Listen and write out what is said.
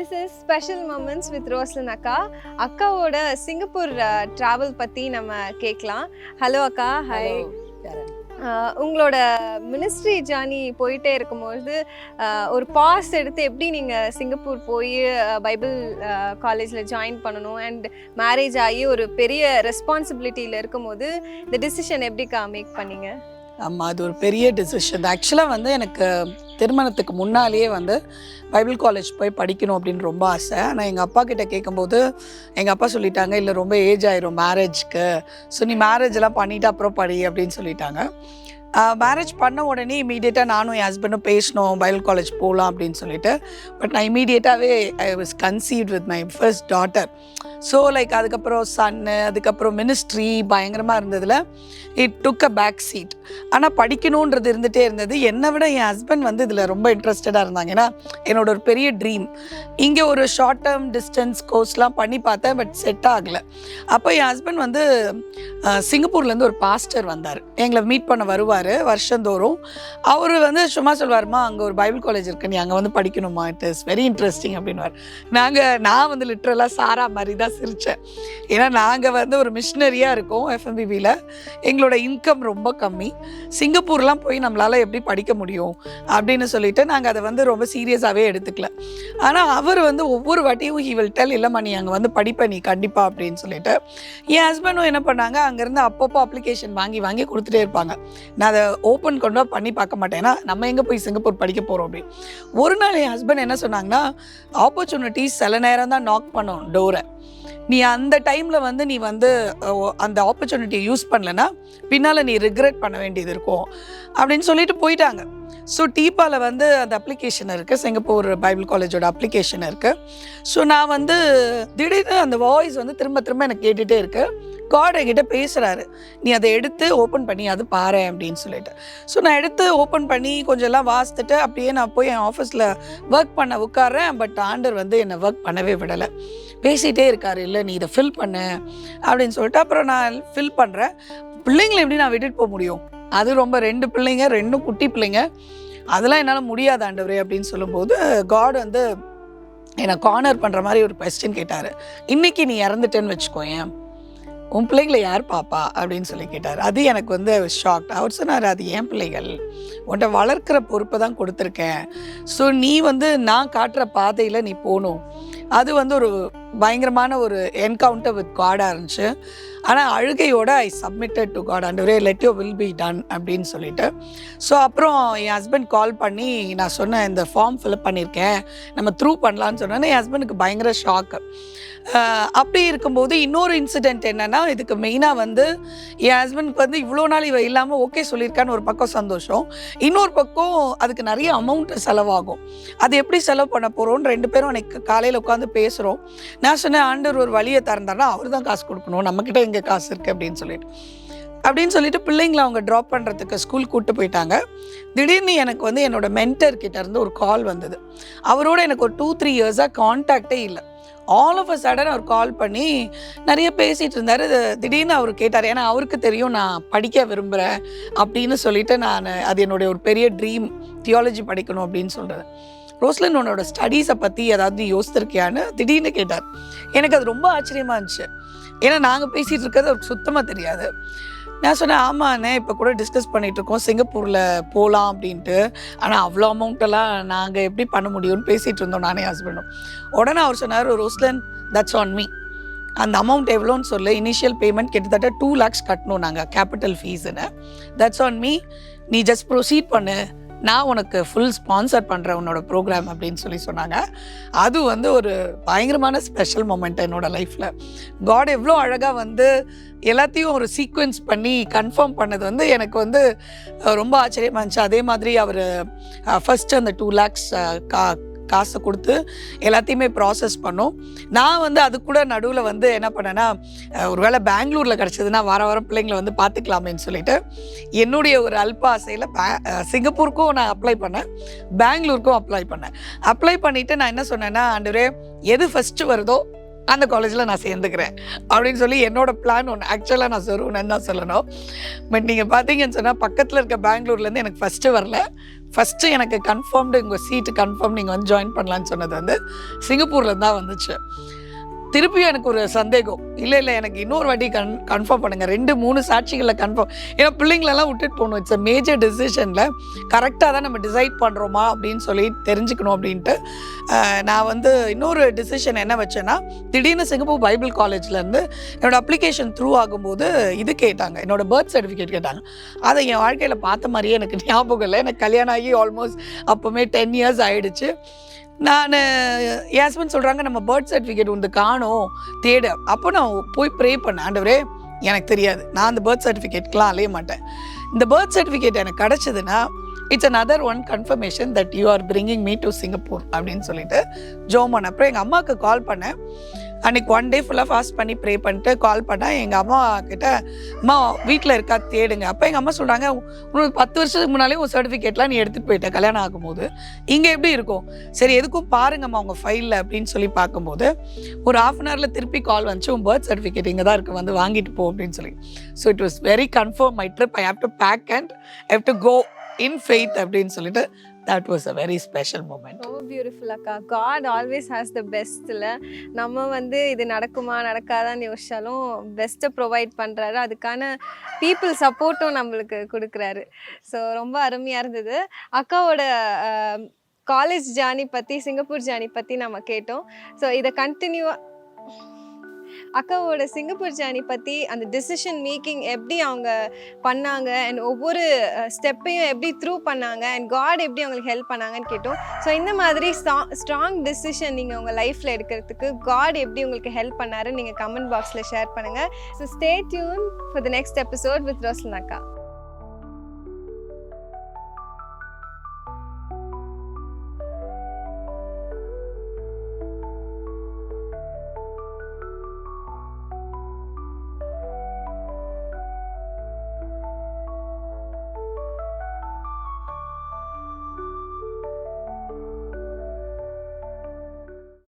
This is Special Moments with Roslyn அக்கா. அக்காவோட Singapore travel பற்றி நம்ம கேட்கலாம். ஹலோ அக்கா. ஹாய். உங்களோட மினிஸ்ட்ரி ஜர்னி போயிட்டே இருக்கும்போது ஒரு பாஸ் எடுத்து எப்படி நீங்கள் சிங்கப்பூர் போய் பைபிள் காலேஜில் ஜாயின் பண்ணணும் அண்ட் மேரேஜ் ஆகி ஒரு பெரிய ரெஸ்பான்சிபிலிட்டியில் இருக்கும்போது இந்த டிசிஷன் எப்படிக்கா மேக் பண்ணீங்க? ஆமாம், அது ஒரு பெரிய டிசிஷன். ஆக்சுவலாக எனக்கு திருமணத்துக்கு முன்னாலேயே பைபிள் காலேஜ் போய் படிக்கணும் அப்படின்னு ரொம்ப ஆசை. ஆனால் எங்கள் அப்பா கிட்ட கேட்கும்போது எங்கள் அப்பா சொல்லிட்டாங்க, இல்லை ரொம்ப ஏஜ் ஆயிரும் மேரேஜ்க்கு, ஸோ நீ மேரேஜெல்லாம் பண்ணிவிட்டு அப்புறம் படி அப்படின்னு சொல்லிட்டாங்க. மேரேஜ் பண்ண உடனே இமீடியட்டாக நானும் என் ஹஸ்பண்டும் பேசினோம் பைபிள் காலேஜ் போகலாம் அப்படின்னு சொல்லிட்டு. பட் நான் இமீடியட்டாகவே I was conceived with my first daughter. So அதுக்கப்புறம் சன்னு, அதுக்கப்புறம் மினிஸ்ட்ரி பயங்கரமாக இருந்ததில் it took a back seat. ஆனால் படிக்கணுன்றது இருந்துகிட்டே இருந்தது. என்னை விட என் ஹஸ்பண்ட் இதில் ரொம்ப இன்ட்ரெஸ்டடாக இருந்தாங்க. ஏன்னா என்னோட ஒரு பெரிய ட்ரீம். இங்கே ஒரு ஷார்ட் டேர்ம் டிஸ்டன்ஸ் கோர்ஸ்லாம் பண்ணி பார்த்தேன், பட் செட் ஆகலை. அப்போ என் ஹஸ்பண்ட் சிங்கப்பூர்லேருந்து ஒரு பாஸ்டர் வந்தார், எங்களை மீட் பண்ண வருவார் வருஷந்தோறும். அவர் சும்மா சொல்வாருமா, அங்கே ஒரு பைபிள் காலேஜ் இருக்கு, நீ அங்கே படிக்கணுமா, இட் இஸ் வெரி இன்ட்ரெஸ்டிங் அப்படின்வார். நான் லிட்ரலாக சாரா மாதிரி தான் சிரித்தேன். ஏன்னா நாங்கள் ஒரு மிஷினரியாக இருக்கோம் எஃப்எம்பிபியில், எங்களோட இன்கம் ரொம்ப கம்மி, சிங்கப்பூர்லாம் போய் நம்மளால் எப்படி படிக்க முடியும் அப்படின்னு சொல்லிட்டு நாங்கள் அதை ரொம்ப சீரியஸாகவே எடுத்துக்கல. ஆனால் அவர் ஒவ்வொரு வாட்டியும் ஹி வில் டெல், இல்லைம்மா நீ அங்கே படிப்ப நீ கண்டிப்பாக அப்படின்னு சொல்லிட்டு. என் ஹஸ்பண்டும் என்ன பண்ணாங்க, அங்கேருந்து அப்பப்போ அப்ளிகேஷன் வாங்கி வாங்கி கொடுத்துட்டே இருப்பாங்க. நான் அதை ஓப்பன் கொண்டு பண்ணி பார்க்க மாட்டேன், ஏன்னா நம்ம எங்கே போய் சிங்கப்பூர் படிக்க போகிறோம் அப்படின்னு. ஒரு நாள் என் ஹஸ்பண்ட் என்ன சொன்னாங்கன்னா, ஆப்பர்ச்சுனிட்டிஸ் சில நேரம் தான் நாக் பண்ணோம் டோரை, நீ அந்த டைமில் நீ அந்த ஆப்பர்ச்சுனிட்டியை யூஸ் பண்ணலன்னா பின்னால் நீ ரிக்ரெட் பண்ண வேண்டியது இருக்கும் அப்படின்னு சொல்லிட்டு போயிட்டாங்க. ஸோ டீப்பாவில் அந்த அப்ளிகேஷன் இருக்குது, சிங்கப்பூர் பைபிள் காலேஜோட அப்ளிகேஷன் இருக்குது. ஸோ நான் திடீர்னு அந்த வாய்ஸ் திரும்ப திரும்ப எனக்கு கேட்டுகிட்டே இருக்குது. காட் என்கிட்ட பேசுகிறாரு, நீ அதை எடுத்து ஓப்பன் பண்ணி அது பாரு அப்படின்னு சொல்லிட்டு. ஸோ நான் எடுத்து ஓப்பன் பண்ணி கொஞ்சம் எல்லாம் வாசித்துட்டு அப்படியே நான் போய் என் ஆஃபீஸில் ஒர்க் பண்ண உட்கார்றேன். பட் ஆண்டர் என்னை ஒர்க் பண்ணவே விடலை, பேசிகிட்டே இருக்காரு, இல்லை நீ இதை ஃபில் பண்ணு அப்படின்னு சொல்லிட்டு. அப்புறம் நான் ஃபில் பண்ணுறேன். பிள்ளைங்களை எப்படி நான் விட்டுட்டு போக முடியும், அது ரொம்ப 2 பிள்ளைங்க, 2 குட்டி பிள்ளைங்க, அதெல்லாம் என்னால் முடியாது ஆண்டவரே அப்படின்னு சொல்லும்போது காட் என்னை கார்னர் பண்ணுற மாதிரி ஒரு கொஸ்டின் கேட்டார். இன்றைக்கி நீ இறந்துட்டேன்னு வச்சுக்கோயேன், உன் பிள்ளைங்களை யார் பாப்பா அப்படின்னு சொல்லி கேட்டார். அது எனக்கு ஷாக்ட். அவர் சொன்னார், அது என் பிள்ளைகள், உன்கிட்ட வளர்க்குற பொறுப்பை தான் கொடுத்துருக்கேன். ஸோ நீ நான் காட்டுற பாதையில் நீ போகணும். அது ஒரு பயங்கரமான ஒரு என்கவுண்டர் வித் காடாக இருந்துச்சு. ஆனால் அழுகையோட I submitted to God, and let you will be done அப்படின்னு சொல்லிட்டு. ஸோ அப்புறம் என் ஹஸ்பண்ட் கால் பண்ணி நான் சொன்னேன், இந்த ஃபார்ம் ஃபில்அப் பண்ணியிருக்கேன், நம்ம த்ரூ பண்ணலான்னு சொன்னேன்னா என் ஹஸ்பண்டுக்கு பயங்கர ஷாக்கு. அப்படி இருக்கும்போது இன்னொரு இன்சிடெண்ட் என்னென்னா, இதுக்கு மெயினாக என் ஹஸ்பண்டுக்கு இவ்வளோ நாள் இவ இல்லாமல் ஓகே சொல்லியிருக்கான்னு ஒரு பக்கம் சந்தோஷம், இன்னொரு பக்கம் அதுக்கு நிறைய அமௌண்ட்டு செலவாகும். அது எப்படி செலவு பண்ண போகிறோன்னு 2 பேரும் அன்றைக்கி காலையில் உட்காந்து பேசுகிறோம். நான் சொன்னேன், ஆண்டவர் ஒரு வழியை திறந்தாருன்னா அவர் தான் காசு கொடுக்கணும், நம்மக்கிட்ட எங்கே காசு இருக்குது அப்படின்னு சொல்லிட்டு பிள்ளைங்களை அவங்க ட்ராப் பண்ணுறதுக்கு ஸ்கூல் கூப்பிட்டு போயிட்டாங்க. திடீர்னு எனக்கு என்னோட மென்டர் கிட்ட இருந்து ஒரு கால் வந்தது. அவரோட எனக்கு ஒரு 2-3 இயர்ஸாக கான்டாக்டே இல்லை. ஆல் ஆஃப் அ சடன் அவர் கால் பண்ணி நிறைய பேசிகிட்டு இருந்தார். திடீர்னு அவர் கேட்டார், ஏன்னா அவருக்கு தெரியும் நான் படிக்க விரும்புகிறேன் அப்படின்னு சொல்லிட்டு. அது என்னுடைய ஒரு பெரிய ட்ரீம், தியாலஜி படிக்கணும் அப்படின்னு சொல்கிறது. ரோஸ்லின், உன்னோட ஸ்டடீஸை பற்றி ஏதாவது யோசிச்சிருக்கியான்னு திடீர்னு கேட்டார். எனக்கு அது ரொம்ப ஆச்சரியமாக இருந்துச்சு, ஏன்னா நாங்கள் பேசிகிட்டு இருக்கிறது அவருக்கு சுத்தமாக தெரியாது. நான் சொன்னேன், ஆமாண்ணே இப்போ கூட டிஸ்கஸ் பண்ணிகிட்ருக்கோம் சிங்கப்பூரில் போகலாம் அப்படின்ட்டு, ஆனால் அவ்வளோ அமௌண்ட்டெல்லாம் நாங்கள் எப்படி பண்ண முடியும்னு பேசிகிட்டு இருந்தோம் நானே ஹஸ்பண்டும். உடனே அவர் சொன்னார், ரோஸ்லின் தட்ஸ் ஆன் மீ, அந்த அமௌண்ட் எவ்வளோன்னு சொல்லு, இனிஷியல் பேமெண்ட் கிட்டத்தட்ட 2 lakhs கட்டணும் நாங்கள் கேபிட்டல் ஃபீஸுன்னு, தட்ஸ் ஆன் மீ, நீ ஜஸ்ட் ப்ரொசீட் பண்ணு, நான் உனக்கு ஃபுல் ஸ்பான்சர் பண்ணுறேன் உன்னோட ப்ரோக்ராம் அப்படின்னு சொல்லி சொன்னாங்க. அது ஒரு பயங்கரமான ஸ்பெஷல் மொமெண்ட் என்னோடய லைஃப்பில். காட் எவ்வளோ அழகாக எல்லாத்தையும் ஒரு சீக்வென்ஸ் பண்ணி கன்ஃபார்ம் பண்ணது எனக்கு ரொம்ப ஆச்சரியமாக இருந்துச்சு. அதே மாதிரி அவர் ஃபஸ்ட்டு அந்த 2 lakhs காசை கொடுத்து எல்லாத்தையுமே ப்ராசஸ் பண்ணோம். நான் அது கூட நடுவில் என்ன பண்ணேன்னா, ஒரு வேளை பெங்களூரில் கிடச்சதுன்னா வாரம் பிள்ளைங்களை பார்த்துக்கலாமேன்னு சொல்லிட்டு என்னுடைய ஒரு அல்ப ஆசையில் சிங்கப்பூருக்கும் நான் அப்ளை பண்ணேன், பெங்களூருக்கும் அப்ளை பண்ணிவிட்டு நான் என்ன சொன்னேன்னா, ஆண்டவரே எது ஃபஸ்ட்டு வருதோ அந்த காலேஜில் நான் சேர்ந்துக்கிறேன் அப்படின்னு சொல்லி என்னோட பிளான் ஒன்று. ஆக்சுவலாக நான் சொருவனேன்னு தான் சொல்லணும். பட் நீங்கள் பார்த்தீங்கன்னு சொன்னால் பக்கத்தில் இருக்க பெங்களூர்லேருந்து எனக்கு ஃபஸ்ட்டு வரல, ஃபஸ்ட்டு எனக்கு கன்ஃபார்ம்டு உங்கள் சீட்டு கன்ஃபார்ம் நீங்கள் வந்து ஜாயின் பண்ணலான்னு சொன்னது வந்து சிங்கப்பூரில் தான் வந்துச்சு. திருப்பியும் எனக்கு ஒரு சந்தேகம், இல்லை எனக்கு இன்னொரு வாட்டி கன்ஃபார்ம் பண்ணுங்கள், 2-3 சாட்சிகளில் கன்ஃபார்ம். ஏன்னா பிள்ளைங்களெல்லாம் விட்டுட்டு போகணும். இட்ஸ் அ மேஜர் டெசிஷனில் கரெக்டாக தான் நம்ம டிசைட் பண்ணுறோமா அப்படின்னு சொல்லி தெரிஞ்சுக்கணும் அப்படின்ட்டு நான் வந்து இன்னொரு டிசிஷன் என்ன வச்சேன்னா, திடீர்னு சிங்கப்பூர் பைபிள் காலேஜ்லேருந்து என்னோடய அப்ளிகேஷன் த்ரூ ஆகும்போது இது கேட்டாங்க, என்னோடய் பர்த் சர்டிஃபிகேட் கேட்டாங்க. அதை என் வாழ்க்கையில் பார்த்த மாதிரியே எனக்கு ஞாபகம் இல்லை. எனக்கு கல்யாணம் ஆகி ஆல்மோஸ்ட் அப்போவுமே 10 years ஆகிடுச்சு. நான் என் ஹஸ்பண்ட் சொல்கிறாங்க, நம்ம பர்த் சர்டிஃபிகேட் வந்து காணோம் தேடு. அப்போ நான் போய் ப்ரே பண்ணேன், ஆண்டவரே எனக்கு தெரியாது, நான் அந்த பர்த் சர்டிஃபிகேட்லாம் அலைய மாட்டேன். இந்த பர்த் சர்டிஃபிகேட் எனக்கு கிடச்சிதுன்னா it's another one confirmation that you are bringing me to Singapore அப்படின்னு சொல்லிட்டு ஜோம் பண்ண. அப்புறம் எங்கள் அம்மாவுக்கு கால் பண்ணேன். அன்றைக்கி 1 day ஃபுல்லாக ஃபாஸ்ட் பண்ணி ப்ரே பண்ணிட்டு கால் பண்ணேன். எங்கள் அம்மா கிட்ட, அம்மா வீட்டில் இருக்கா தேடுங்க. அப்போ எங்கள் அம்மா சொல்கிறாங்க, உங்களுக்கு 10 வருஷத்துக்கு முன்னாலே உங்கள் சர்டிஃபிகேட்லாம் நீ எடுத்துகிட்டு போயிட்ட கல்யாணம் ஆகும்போது, இங்கே எப்படி இருக்கும், சரி எதுக்கும் பாருங்கம்மா உங்கள் ஃபைலில் அப்படின்னு சொல்லி பார்க்கும்போது ஒரு 1/2 hourல திருப்பி கால் வந்துச்சு, உங்கள் பர்த் சர்டிஃபிகேட் இங்கே தான் இருக்குது, வந்து வாங்கிட்டு போ அப்படின்னு சொல்லி. So it was very confirm my trip. I have to pack and I have to go in faith அப்படின்னு சொல்லிட்டு that was a very special moment. ரொம்ப பியூட்டிஃபுல் அக்கா. God always has the best. இல்லை நம்ம வந்து இது நடக்குமா நடக்காதான்னு யோசிச்சாலும் பெஸ்ட்டை ப்ரொவைட் பண்ணுறாரு. அதுக்கான பீப்புள் சப்போர்ட்டும் நம்மளுக்கு கொடுக்குறாரு. ஸோ ரொம்ப அருமையாக இருந்தது. அக்காவோட காலேஜ் ஜேர்னி பற்றி, சிங்கப்பூர் ஜேர்னி பற்றி நம்ம கேட்டோம். ஸோ இதை கண்டினியூவாக அக்காவோட சிங்கப்பூர் ஜேர்னி பற்றி, அந்த டிசிஷன் மேக்கிங் எப்படி அவங்க பண்ணாங்க அண்ட் ஒவ்வொரு ஸ்டெப்பையும் எப்படி த்ரூ பண்ணாங்க அண்ட் காட் எப்படி அவங்களுக்கு ஹெல்ப் பண்ணாங்கன்னு கேட்டோம். ஸோ இந்த மாதிரி ஸ்ட்ராங் டிசிஷன் நீங்கள் உங்கள் லைஃப்பில் எடுக்கிறதுக்கு காட் எப்படி உங்களுக்கு ஹெல்ப் பண்ணாருன்னு நீங்கள் கமெண்ட் பாக்ஸில் ஷேர் பண்ணுங்கள். So stay tune for the next episode with Roslin அக்கா.